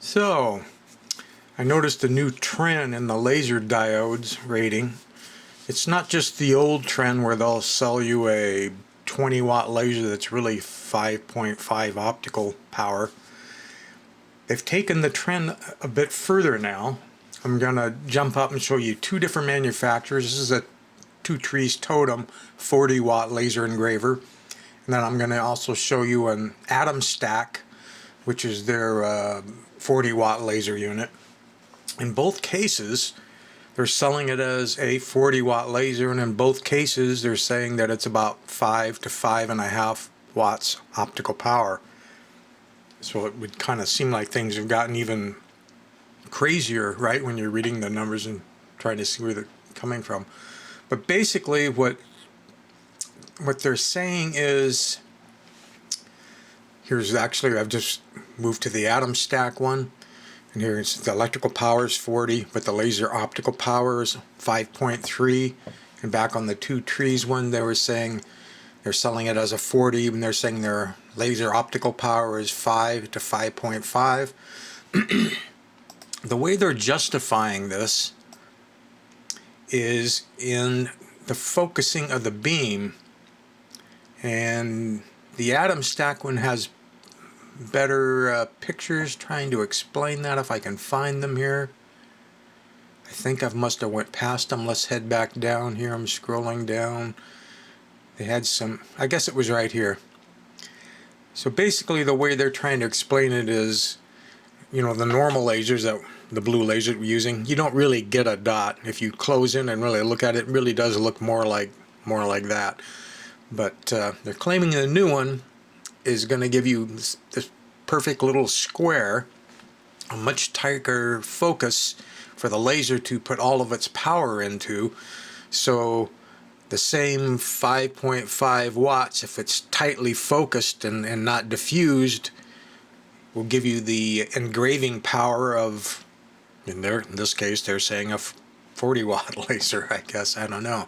So, I noticed a new trend in the laser diodes rating. It's not just the old trend where they'll sell you a 20-watt laser that's really 5.5 optical power. They've taken the trend a bit further now. I'm going to jump up and show you two different manufacturers. This is a Two Trees Totem 40-watt laser engraver. And then I'm going to also show you an Atomstack, which is their 40-watt laser unit. In both cases, they're selling it as a 40-watt laser, and in both cases, they're saying that it's about 5 to 5.5 watts optical power. So it would kind of seem like things have gotten even crazier, right, when you're reading the numbers and trying to see where they're coming from. But basically, what they're saying is, here's actually, I've just moved to the Atomstack one, and here it's the electrical power is 40, but the laser optical power is 5.3. And back on the Two Trees one, they were saying they're selling it as a 40, and they're saying their laser optical power is 5 to 5.5. The way they're justifying this is in the focusing of the beam, and the Atomstack one has better pictures trying to explain that if I can find them here. I think I must have went past them. Let's head back down here. I'm scrolling down. They had some, I guess it was right here. So basically the way they're trying to explain it is, you know, the normal lasers, that the blue laser we're using, you don't really get a dot. If you close in and really look at it, it really does look more like that. But they're claiming the new one is going to give you this perfect little square, a much tighter focus for the laser to put all of its power into. So the same 5.5 watts, if it's tightly focused and not diffused, will give you the engraving power of, in this case, they're saying a 40-watt laser, I guess. I don't know.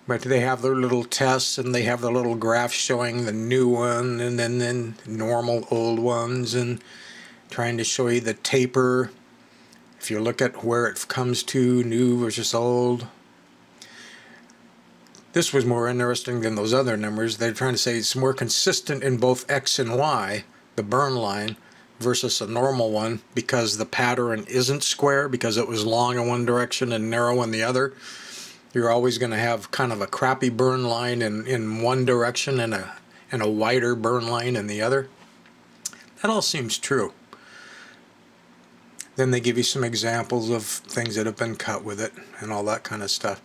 But they have their little tests, and they have the little graph showing the new one and then normal old ones, and trying to show you the taper. If you look at where it comes to, new versus old. This was more interesting than those other numbers. They're trying to say it's more consistent in both X and Y, the burn line, versus a normal one, because the pattern isn't square, because it was long in one direction and narrow in the other. You're always going to have kind of a crappy burn line in one direction and a wider burn line in the other. That all seems true. Then they give you some examples of things that have been cut with it and all that kind of stuff.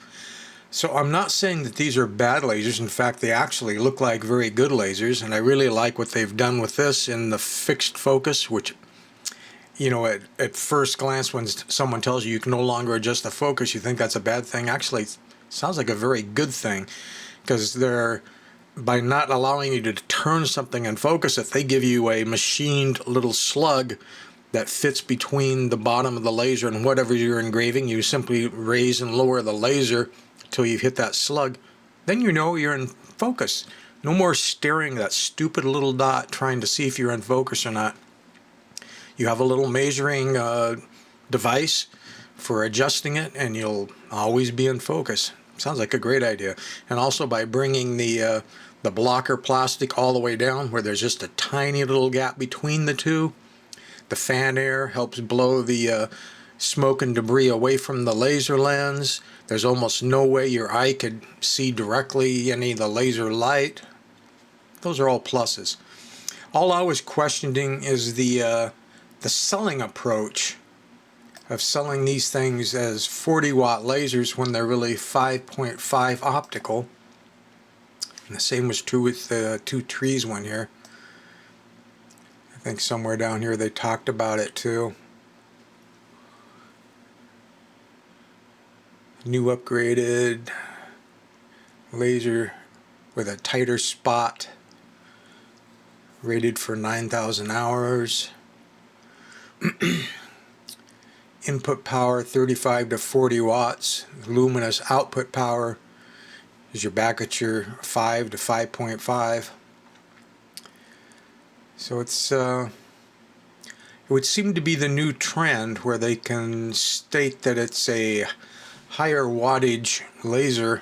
So I'm not saying that these are bad lasers. In fact, they actually look like very good lasers, and I really like what they've done with this in the fixed focus, which, you know, at first glance, when someone tells you you can no longer adjust the focus, you think that's a bad thing. Actually, it sounds like a very good thing, because they're, by not allowing you to turn something and focus it, they give you a machined little slug that fits between the bottom of the laser and whatever you're engraving. You simply raise and lower the laser till you hit that slug. Then you know you're in focus. No more staring at that stupid little dot trying to see if you're in focus or not. You have a little measuring device for adjusting it, and you'll always be in focus. Sounds like a great idea. And also, by bringing the blocker plastic all the way down, where there's just a tiny little gap between the two, the fan air helps blow the smoke and debris away from the laser lens. There's almost no way your eye could see directly any of the laser light. Those are all pluses. All I was questioning is the selling approach of selling these things as 40-watt lasers when they're really 5.5 optical. And the same was true with the Two Trees one here. I think somewhere down here they talked about it too. New upgraded laser with a tighter spot, rated for 9,000 hours. Input power 35 to 40 watts. Luminous output power is you're back at your 5 to 5.5. So it's It would seem to be the new trend where they can state that it's a higher wattage laser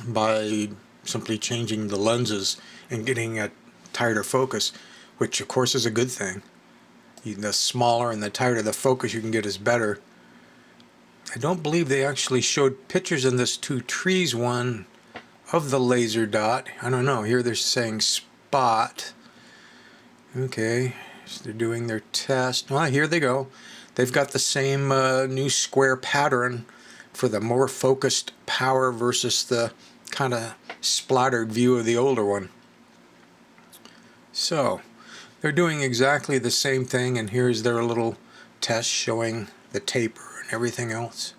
by simply changing the lenses and getting a tighter focus, which of course is a good thing. The smaller and the tighter the focus you can get is better. I don't believe they actually showed pictures in this two trees one of the laser dot. I don't know. Here they're saying spot. Okay, so they're doing their test. Well, here they go. They've got the same new square pattern for the more focused power versus the kind of splattered view of the older one. So they're doing exactly the same thing, and here's their little test showing the taper and everything else.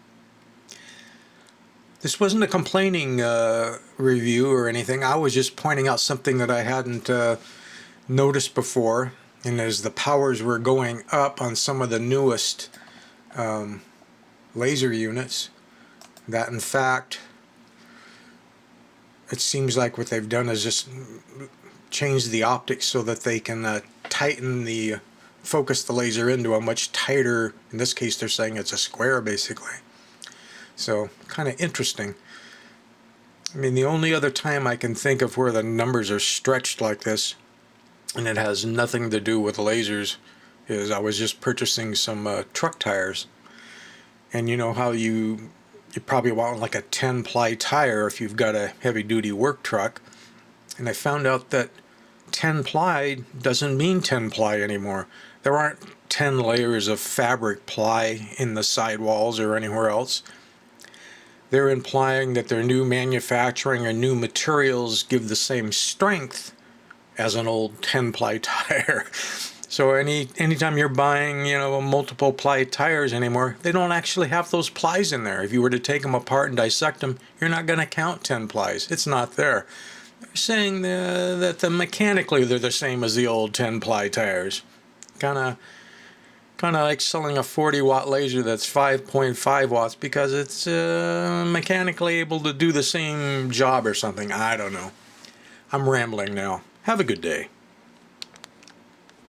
This wasn't a complaining review or anything. I was just pointing out something that I hadn't noticed before, and as the powers were going up on some of the newest laser units, that in fact it seems like what they've done is just change the optics so that they can tighten the focus the laser into a much tighter, in this case they're saying it's a square basically. So kind of interesting. I mean, the only other time I can think of where the numbers are stretched like this, and it has nothing to do with lasers, is I was just purchasing some truck tires, and you know how you probably want like a 10-ply tire if you've got a heavy-duty work truck, and I found out that 10-ply doesn't mean 10-ply anymore. There aren't 10 layers of fabric ply in the sidewalls or anywhere else. They're implying that their new manufacturing or new materials give the same strength as an old 10-ply tire. So anytime you're buying, you know, multiple ply tires anymore, they don't actually have those plies in there. If you were to take them apart and dissect them, you're not going to count 10 plies. It's not there. They're saying that mechanically they're the same as the old 10-ply tires. Kind of like selling a 40-watt laser that's 5.5 watts because it's mechanically able to do the same job or something. I don't know. I'm rambling now. Have a good day.